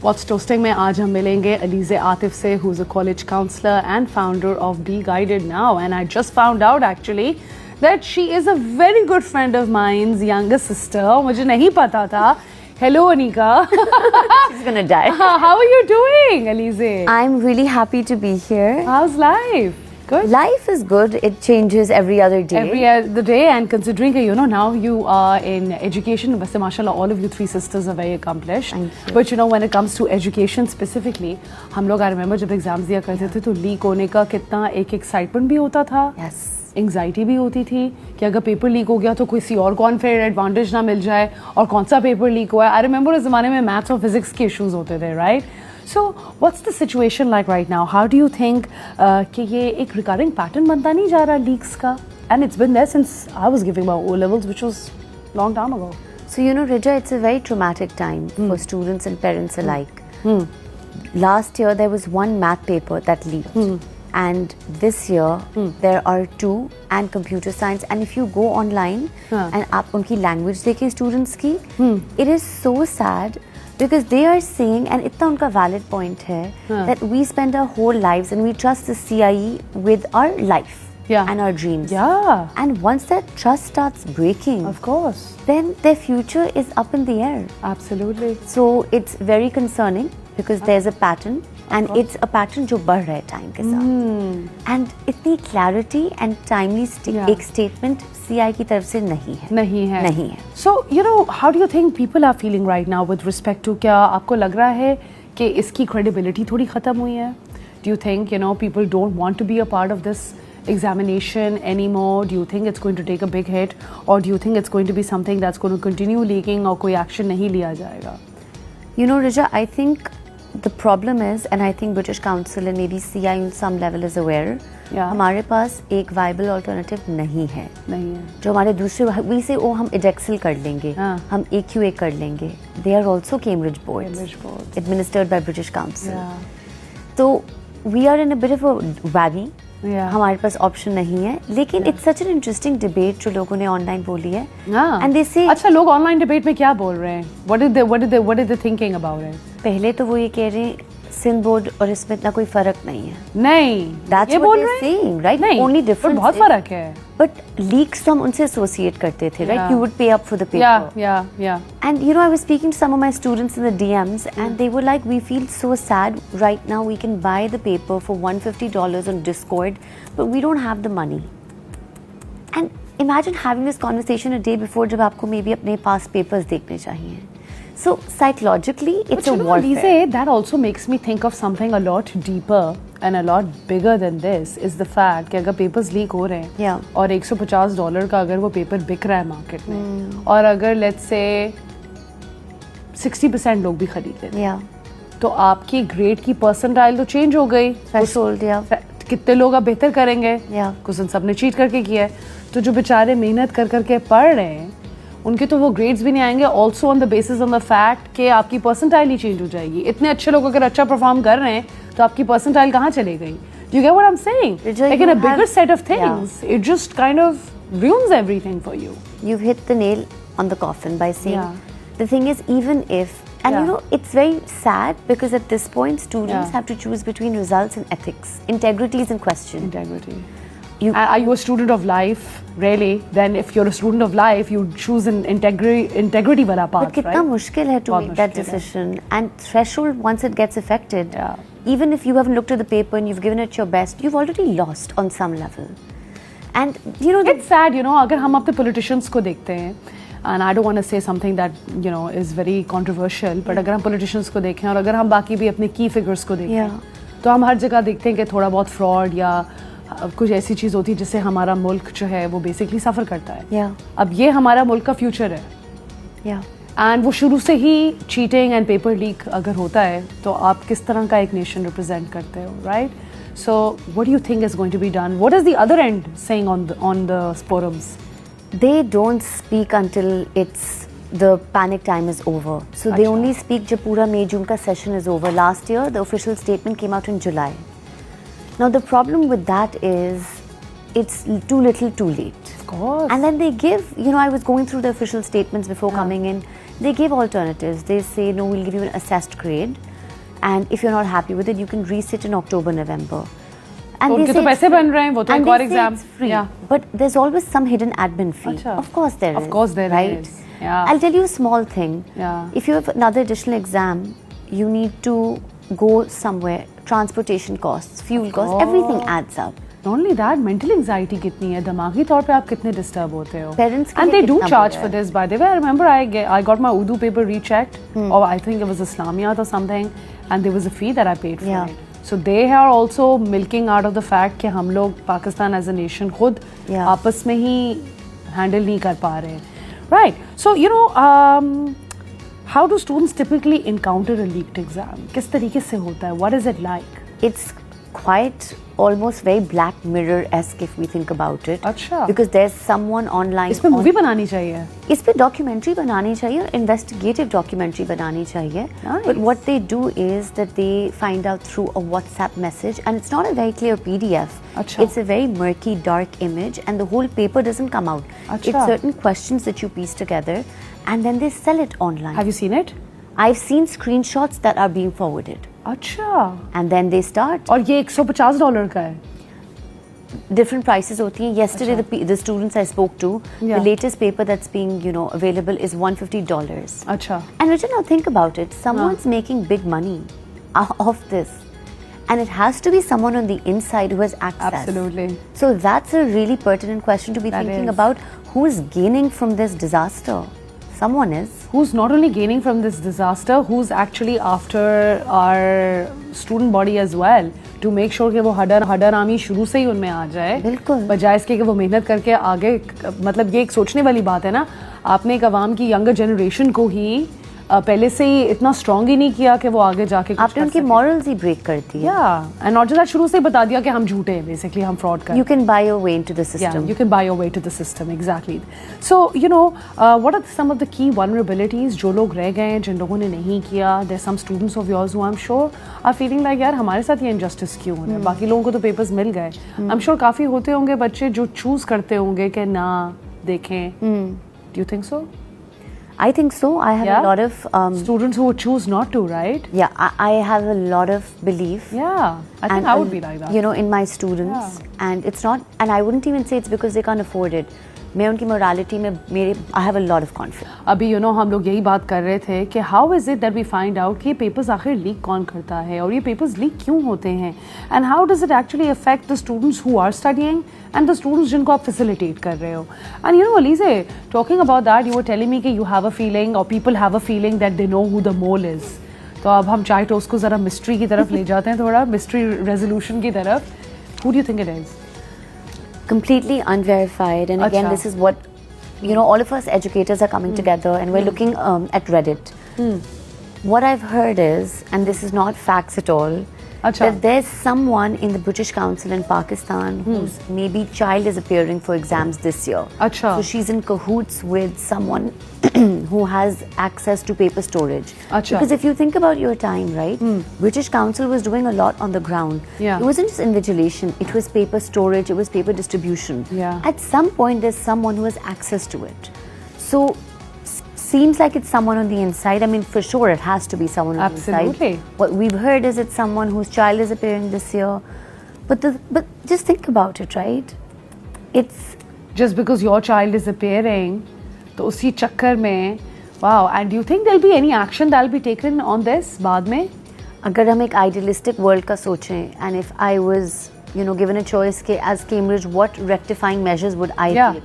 What's Toasting में आज हम मिलेंगे अलीज़े आतिफ से, who's a college counselor and founder of Be Guided Now. And I just found out actually that she is a very good friend of mine's younger sister. मुझे नहीं पता था. Hello Anika. She's gonna die. How are you doing, Alize? I'm really happy to be here. How's life? Good. Life is good. It changes every other day. Every other day, and considering now you are in education, वैसे माशाल्लाह all of you three sisters are very accomplished. Thank you. But when it comes to education specifically, हम लोग I remember जब exams दिया करते थे तो leak होने का कितना एक excitement भी होता था. Yes. एंग्जाइटी भी होती थी कि अगर पेपर लीक हो गया तो किसी और को अनफेयर एडवांटेज ना मिल जाए और कौन सा पेपर लीक हुआ है. आई रिमेंबर उस ज़माने में मैथ्स और फिजिक्स के इश्यूज होते थे, right? So what's the situation like right now? How do you think कि ये एक रिकरिंग पैटर्न बनता नहीं जा रहा लीक्स का? And it's been there since I was giving my O levels which was long time ago. So Rija, it's a very traumatic time for students and parents alike. Last year there was one math paper that leaked. And this year there are two, and computer science. And if you go online and आप उनकी language देखें students की, it is so sad because they are saying, and इतना उनका valid point है, that we spend our whole lives and we trust the CIE with our life and our dreams. Yeah. And once that trust starts breaking, Of course. then their future is up in the air. Absolutely. So it's very concerning because there's a pattern. And it's a pattern जो बढ़ रहा है time के साथ. And इतनी clarity and timely एक statement CI की तरफ से नहीं है. So how do you think people are feeling right now with respect to, क्या आपको लग रहा है कि इसकी credibility थोड़ी खत्म हुई है? Do you think people don't want to be a part of this examination anymore? Do you think it's going to take a big hit, or do you think it's going to be something that's going to continue leaking और कोई action नहीं लिया जाएगा? Rija, I think the problem is, and I think British Council and maybe CI on some level is aware, हमारे पास एक viable alternative नहीं है. जो हमारे दूसरे we say हम Edexcel कर लेंगे, हम AQA कर लेंगे. They are also Cambridge boards administered by British Council. तो we are in a bit of a valley. हमारे पास ऑप्शन नहीं है. लेकिन it's such an interesting debate जो लोगों ने ऑनलाइन बोली है. And they say, अच्छा, लोग ऑनलाइन डिबेट में क्या बोल रहे हैं? What are they thinking about it? पहले तो वो ये कह रहे हैं सिंध बोर्ड और इसमें इतना कोई फर्क नहीं है. नहीं, That's ये what बोल they're रहे हैं? saying, right? नहीं, Only difference बहुत is- फर्क है. But leaks तो हम उनसे associate करते थे, right? You would pay up for the paper. Yeah. And I was speaking to some of my students in the DMs, and they were like, we feel so sad right now. We can buy the paper for $150 on Discord, but we don't have the money. And imagine having this conversation a day before जब आपको maybe अपने past papers देखने चाहिए. So psychologically, it's a warfare. Lise, that also makes me think of something a lot deeper and a lot bigger than this. Is the fact कि अगर papers leak हो रहे हैं और $150 का अगर वो paper बिक रहा है market में, और अगर let's say 60% लोग भी खरीद लेते हैं, तो आपकी grade की percentile तो change हो गई. Threshold, कितने लोग अब बेहतर करेंगे? कुछ सब ने cheat करके किया है. तो जो बेचारे मेहनत कर करके पढ़ रहे हैं, उनके तो वो ग्रेड्स भी नहीं आएंगे. Also on the basis on the fact कि आपकी परसेंटाइल ही चेंज हो जाएगी. इतने अच्छे लोग अगर अच्छा परफॉर्म कर रहे हैं तो आपकी परसेंटाइल कहाँ चली गई? Do you get what I'm saying? Like in a bigger set of things, it just kind of ruins everything for you. You've hit the nail on the coffin by saying the thing is, even if, and it's very sad because at this point students have to choose between results and ethics. Integrity is in question. Integrity. Are you a student of life? Really? Then if you're a student of life, you choose an integrity वाला path, right? But कितना मुश्किल है to make that decision. And threshold, once it gets affected, even if you haven't looked at the paper and you've given it your best, you've already lost on some level. And it's sad, अगर हम अपने politicians को देखते हैं, and I don't want to say something that is very controversial, but अगर हम politicians को देखें और अगर हम बाकी भी अपने key figures को देखें, तो हम हर जगह देखते हैं कि थोड़ा बहुत fraud या कुछ ऐसी चीज़ होती है जिससे हमारा मुल्क जो है वो बेसिकली सफ़र करता है. अब ये हमारा मुल्क का फ्यूचर है, एंड वो शुरू से ही चीटिंग एंड पेपर लीक अगर होता है तो आप किस तरह का एक नेशन रिप्रेजेंट करते हो, right? So what do you think is going to be done? What is the other end saying on the forums? They don't speak until the panic time is over. So they only speak जब पूरा May June का session is over. Last year the official statement came out in July. Now the problem with that is it's too little too late. Of course. And then they give, I was going through the official statements before coming in. They give alternatives. They say, no, we'll give you an assessed grade. and if you're not happy with it, you can resit in October, November. And उनके तो पैसे बन रहे हैं, वो तो एक और exam. Yeah. But there's always some hidden admin fee. Achha. Of course there is. Of course there right? is. Yeah. I'll tell you a small thing. Yeah. If you have another additional exam, you need to go somewhere. Transportation costs, fuel costs, everything adds up. Not only that, mental anxiety कितनी है, दिमागी तौर पे आप कितने disturb होते हो. Parents के and लिए they do कितना charge बुरा for है. this, by the way. I remember I got my Urdu paper rechecked, or I think it was Islamiyat or something, and there was a fee that I paid for Yeah. it. So they are also milking out of the fact कि हम लोग Pakistan as a nation खुद आपस में ही handle नहीं कर पा रहे. Right. So you know, how do students typically encounter a leaked exam? किस तरीके से होता है? What is it like? It's quite almost very Black Mirror-esque if we think about it. अच्छा. Because there's someone online. इस पे movie बनानी चाहिए. इस पे डॉक्यूमेंट्री बनानी चाहिए और इन्वेस्टिगेटिव डॉक्यूमेंट्री बनानी चाहिए. Nice. But what they do is that they find out through a WhatsApp message, and it's not a very clear PDF. Achha. It's a very murky, dark image, and the whole paper doesn't come out. Achha. It's certain questions that you piece together, and then they sell it online. Have you seen it? I've seen screenshots that are being forwarded. अच्छा. And then they start. और ये $150 का है. Different prices होती हैं. Yesterday, the students I spoke to, the latest paper that's being, available is $150. अच्छा. And Richard, now think about it. Someone's making big money off this. And it has to be someone on the inside who has access. Absolutely. So that's a really pertinent question to be thinking about. Who's gaining from this disaster? Someone is. Who's not only gaining from this disaster, who's actually after our student body as well, to make sure कि वो हडरामी शुरू से ही उनमें आ जाए. बिल्कुल. बजाय इसके कि वो मेहनत करके आगे, मतलब ये एक सोचने वाली बात है ना, आपने एक अवाम की यंगर जनरेशन को ही पहले से ही इतना स्ट्रॉन्ग ही नहीं किया कि वो आगे जाके कुछ आपने उनकी मॉरल्स ही ब्रेक कर दी. एंड नॉट जस्ट शुरू से ही बता दिया कि हम झूठे हैं, बेसिकली हम फ्रॉड कर. You can buy your way into the system. Yeah, you can buy your way to the system, exactly. So, what are some of the key vulnerabilities जो लोग रह गए हैं, जिन लोगों ने नहीं किया? There's some students of yours who I'm sure are feeling like यार हमारे साथ ये injustice क्यों हो रहा है? बाकी लोगों को तो papers मिल गए. I'm sure काफी होते होंगे बच्चे जो choose करते होंगे कि ना देखें. Do you think so? I think so. I have a lot of students who would choose not to, right? Yeah, I have a lot of belief. Yeah, I think I would be like that. In my students, and it's not, and I wouldn't even say it's because they can't afford it. मैं उनकी morality में I have a lot of confidence. अभी हम लोग यही बात कर रहे थे कि how is it that we find out कि ये papers आखिर लीक कौन करता है और ये papers लीक क्यों होते हैं, and how does it actually affect the students who are studying and the students जिनको आप facilitate कर रहे हो. And Alize, talking about that, you were telling me कि you have a feeling or people have a feeling that they know who the mole is. तो अब हम चाहे तो उसको ज़रा mystery की तरफ ले जाते हैं, थोड़ा mystery resolution की तरफ. Who do you think it is? Completely unverified, and again, this is what all of us educators are coming together, and we're looking at Reddit. What I've heard is, and this is not facts at all, that there's someone in the British Council in Pakistan whose maybe child is appearing for exams this year. So she's in cahoots with someone who has access to paper storage. Because if you think about your time, right, British Council was doing a lot on the ground. It wasn't just invigilation, it was paper storage, it was paper distribution. At some point there's someone who has access to it. So seems like it's someone on the inside. I mean, for sure it has to be someone on the inside. What we've heard is it's someone whose child is appearing this year. But just think about it, right? It's just because your child is appearing, तो उसी चक्कर में, wow. And do you think there'll be any action that'll be taken on this बाद में? अगर हम एक idealistic world का सोचें, and if I was, given a choice के as Cambridge, what rectifying measures would I take?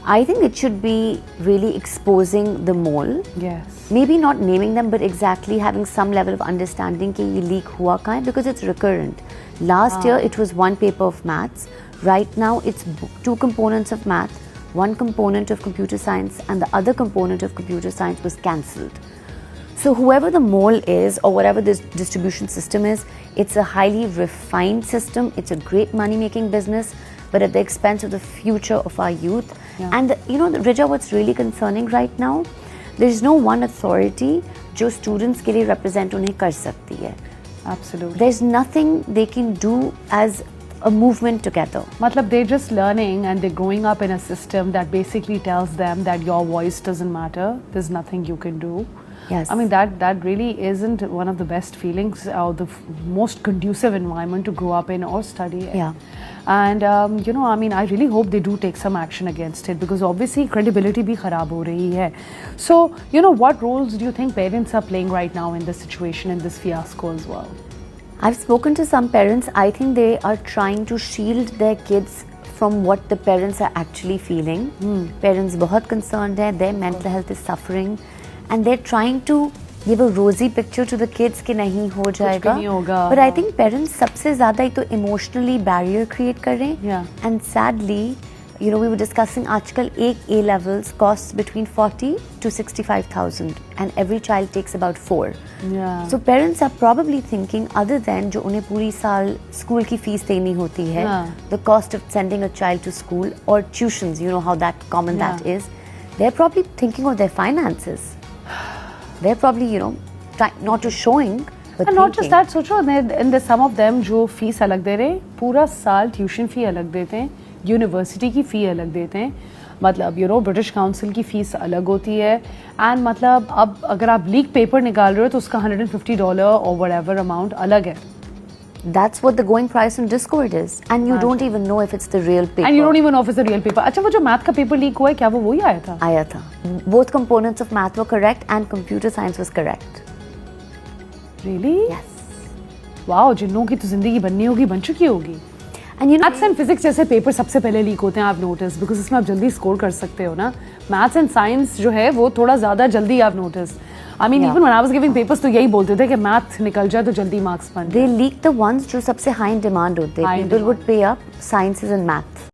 I think it should be really exposing the mole. Yes. Maybe not naming them, but exactly having some level of understanding कि ये leak हुआ कहाँ है, because it's recurrent. Last year it was one paper of maths. Right now it's two components of math, one component of computer science, and the other component of computer science was cancelled. So whoever the mole is, or whatever this distribution system is, it's a highly refined system. It's a great money-making business, but at the expense of the future of our youth. And Rija, what's really concerning right now, there is no one authority जो students के लिए represent उन्हें कर सकती है. Absolutely. There's nothing they can do as a movement together. मतलब they're just learning and they're growing up in a system that basically tells them that your voice doesn't matter. There's nothing you can do. Yes. I mean, that really isn't one of the best feelings or the most conducive environment to grow up in or study in. Yeah. And you know, I mean, I really hope they do take some action against it, because obviously credibility bhi kharab ho rahi hai. So, you know, what roles do you think parents are playing right now in this situation, in this fiasco as well? I've spoken to some parents. I think they are trying to shield their kids from what the parents are actually feeling. Parents बहुत concerned हैं, their mental health is suffering, and they're trying to give a rosy picture to the kids कि नहीं हो जाएगा. नहीं होगा. But I think parents सबसे ज़्यादा ही तो emotionally barrier create कर रहे हैं. Yeah. And sadly, you know, we were discussing आजकल एक A levels costs between 40 to 65,000 and every child takes about 4. Yeah. So parents are probably thinking, other than जो उन्हें पूरी साल स्कूल की फीस देनी होती है, the cost of sending a child to school or tuitions, you know how that common that is, they're probably thinking of their finances. They're probably, you know, trying not to showing, but And not just thinking. that, सोचो, in the some of them जो fees अलग दे रहे, पूरा साल tuition fee अलग देते हैं, university की फ़ी अलग देते हैं, मतलब यू नो ब्रिटिश काउंसिल की फ़ीस अलग होती है, एंड मतलब अब अगर आप लीक पेपर निकाल रहे हो तो उसका $150 और whatever अमाउंट अलग है. That's what the going price on Discord is, and you don't even know if it's the real paper. And you don't even know if it's the real paper. अच्छा, वो जो मैथ का paper leak हुआ है, क्या वो वही आया था? आया था. Both components of math were correct and computer science was correct. Really? Yes. Wow, जिन लोगों की तो जिंदगी बननी होगी बन चुकी होगी. And you know, maths and physics जैसे पेपर सबसे पहले लीक होते हैं, आप नोटिस, बिकॉज इसमें आप जल्दी स्कोर कर सकते हो ना. मैथ्स एंड साइंस जो है वो थोड़ा ज़्यादा जल्दी आप notice. I mean even when I was giving papers तो यही बोलते थे कि मैथ निकल जाए तो जल्दी मार्क्स बन जाए. they leak the ones जो सबसे high in demand होते हैं. High in People demand. would pay up. Sciences and math.